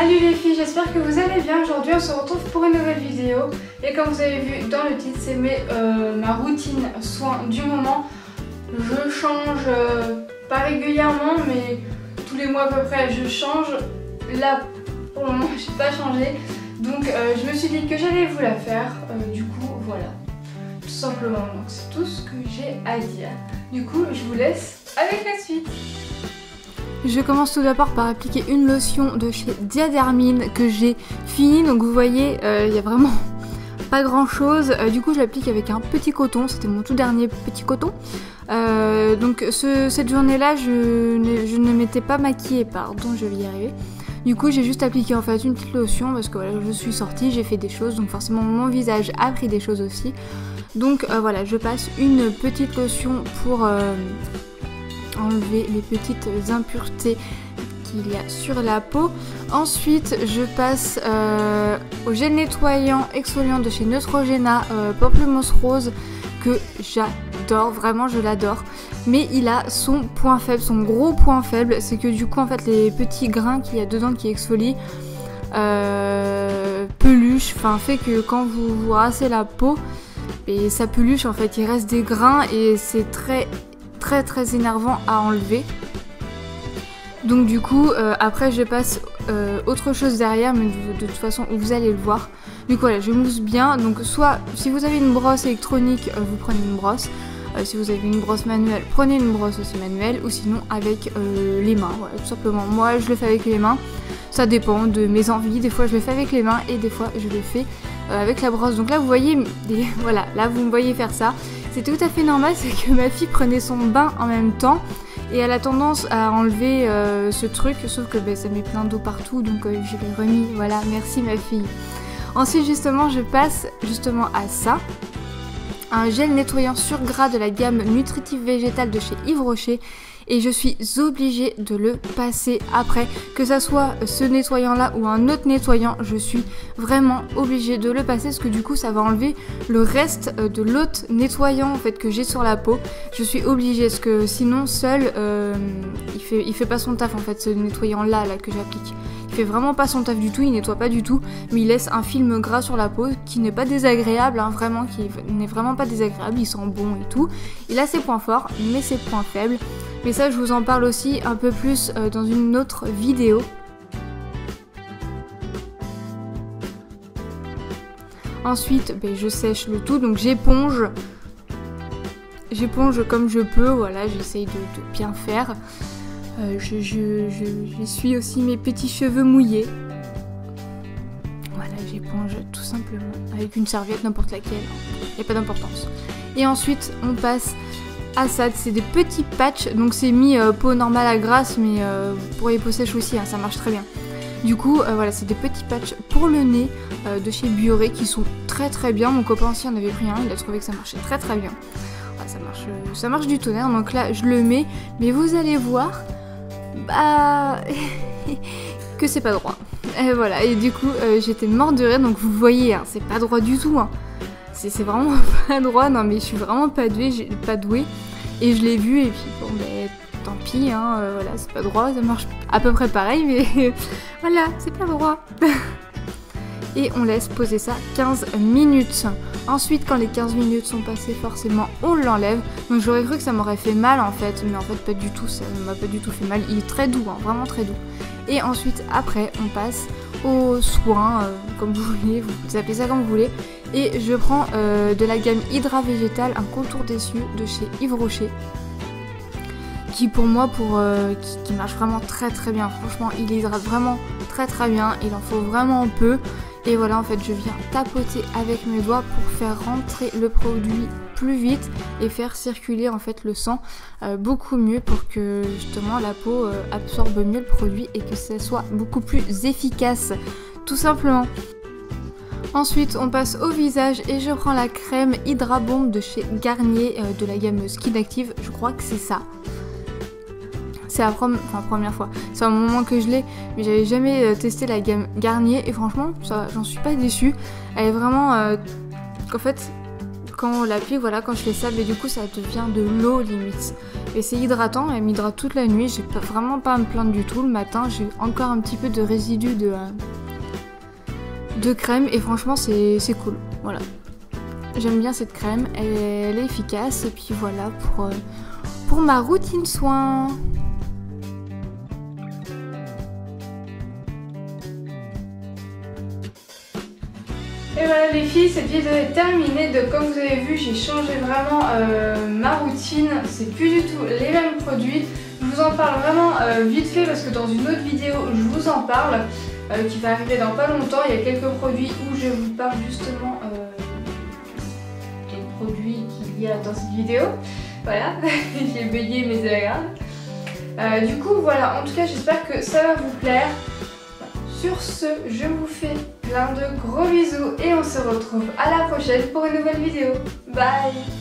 Salut les filles, j'espère que vous allez bien. Aujourd'hui on se retrouve pour une nouvelle vidéo. Et comme vous avez vu dans le titre, c'est ma routine soin du moment. Je change pas régulièrement, mais tous les mois à peu près je change. Là pour le moment je n'ai pas changé. Donc je me suis dit que j'allais vous la faire. Du coup voilà, tout simplement. Donc c'est tout ce que j'ai à dire. Du coup je vous laisse avec la suite. Je commence tout d'abord par appliquer une lotion de chez Diadermine que j'ai finie. Donc vous voyez, il n'y a vraiment pas grand chose. Du coup je l'applique avec un petit coton, c'était mon tout dernier petit coton. Donc cette journée là je ne m'étais pas maquillée, pardon, je vais y arriver. Du coup j'ai juste appliqué en fait une petite lotion parce que voilà, je suis sortie, j'ai fait des choses, donc forcément mon visage a pris des choses aussi. Donc voilà, je passe une petite lotion pour enlever les petites impuretés qu'il y a sur la peau. Ensuite je passe au gel nettoyant exfoliant de chez Neutrogena Pamplemousse Rose, que j'adore, vraiment je l'adore. Mais il a son point faible, son gros point faible, c'est que du coup en fait les petits grains qu'il y a dedans qui exfolient peluche, enfin fait que quand vous vous rassez la peau et ça peluche en fait, il reste des grains et c'est très énervant à enlever. Donc du coup après je passe autre chose derrière, mais de toute façon vous allez le voir. Du coup voilà, je mousse bien. Donc soit si vous avez une brosse électronique, vous prenez une brosse. Si vous avez une brosse manuelle, prenez une brosse aussi manuelle, ou sinon avec les mains, voilà, tout simplement. Moi je le fais avec les mains, ça dépend de mes envies. Des fois je le fais avec les mains et des fois je le fais avec la brosse. Donc là vous voyez, voilà, là vous me voyez faire ça. C'est tout à fait normal, c'est que ma fille prenait son bain en même temps et elle a tendance à enlever ce truc, sauf que ça met plein d'eau partout, donc je l'ai remis, voilà, merci ma fille. Ensuite justement je passe justement à ça, un gel nettoyant sur gras de la gamme nutritive végétale de chez Yves Rocher, et je suis obligée de le passer après, que ça soit ce nettoyant là ou un autre nettoyant, je suis vraiment obligée de le passer parce que du coup ça va enlever le reste de l'autre nettoyant en fait que j'ai sur la peau. Je suis obligée parce que sinon seul il fait pas son taf en fait, ce nettoyant là que j'applique. Il fait vraiment pas son taf du tout, il nettoie pas du tout, mais il laisse un film gras sur la peau qui n'est pas désagréable, hein, vraiment, qui n'est vraiment pas désagréable, il sent bon et tout. Il a ses points forts, mais ses points faibles. Mais ça je vous en parle aussi un peu plus dans une autre vidéo. Ensuite je sèche le tout, donc j'éponge comme je peux, voilà, j'essaye de bien faire. J'essuie aussi mes petits cheveux mouillés. Voilà, j'éponge tout simplement avec une serviette, n'importe laquelle, il n'y a pas d'importance. Et ensuite on passe à ça, c'est des petits patchs, donc c'est mis peau normale à grasse, mais pour les peaux sèches aussi, hein, ça marche très bien. Du coup voilà, c'est des petits patchs pour le nez de chez Bioré qui sont très bien. Mon copain aussi en avait pris un, il a trouvé que ça marchait très bien. Voilà, ça marche du tonnerre, donc là je le mets, mais vous allez voir que c'est pas droit. Et voilà, et du coup j'étais morte de rire, donc vous voyez, hein, c'est pas droit du tout, hein. C'est vraiment pas droit, non mais je suis vraiment pas douée, et je l'ai vu, et puis bon tant pis, hein, voilà, c'est pas droit, ça marche à peu près pareil, mais voilà, c'est pas droit. Et on laisse poser ça 15 minutes. Ensuite, quand les 15 minutes sont passées, forcément on l'enlève. Donc j'aurais cru que ça m'aurait fait mal en fait, mais en fait pas du tout, ça ne m'a pas du tout fait mal. Il est très doux, hein, vraiment très doux. Et ensuite après on passe aux soins, comme vous voulez, vous appelez ça comme vous voulez. Et je prends de la gamme Hydra Végétal, un contour des cieux de chez Yves Rocher, qui pour moi qui marche vraiment très bien. Franchement il hydrate vraiment très bien, il en faut vraiment peu. Et voilà, en fait je viens tapoter avec mes doigts pour faire rentrer le produit plus vite et faire circuler en fait le sang beaucoup mieux, pour que justement la peau absorbe mieux le produit et que ça soit beaucoup plus efficace, tout simplement. Ensuite on passe au visage et je prends la crème Hydra Bomb de chez Garnier de la gamme Skin Active, je crois que c'est ça. C'est la première fois, c'est un moment que je l'ai, mais j'avais jamais testé la gamme Garnier et franchement j'en suis pas déçue. Elle est vraiment en fait quand on l'applique, voilà, quand je fais ça, mais du coup ça devient de l'eau limite. Et c'est hydratant, elle m'hydrate toute la nuit, j'ai vraiment pas à me plaindre du tout. Le matin, j'ai encore un petit peu de résidus de crème et franchement c'est cool, voilà. J'aime bien cette crème, elle est efficace et puis voilà pour ma routine soins. Et voilà les filles, cette vidéo est terminée. Donc comme vous avez vu, j'ai changé vraiment ma routine. C'est plus du tout les mêmes produits. Je vous en parle vraiment vite fait parce que dans une autre vidéo, je vous en parle qui va arriver dans pas longtemps. Il y a quelques produits où je vous parle justement des produits qu'il y a dans cette vidéo. Voilà, j'ai bégayé mais c'est pas grave. Du coup voilà, en tout cas j'espère que ça va vous plaire. Sur ce, je vous fais plein de gros bisous et on se retrouve à la prochaine pour une nouvelle vidéo. Bye!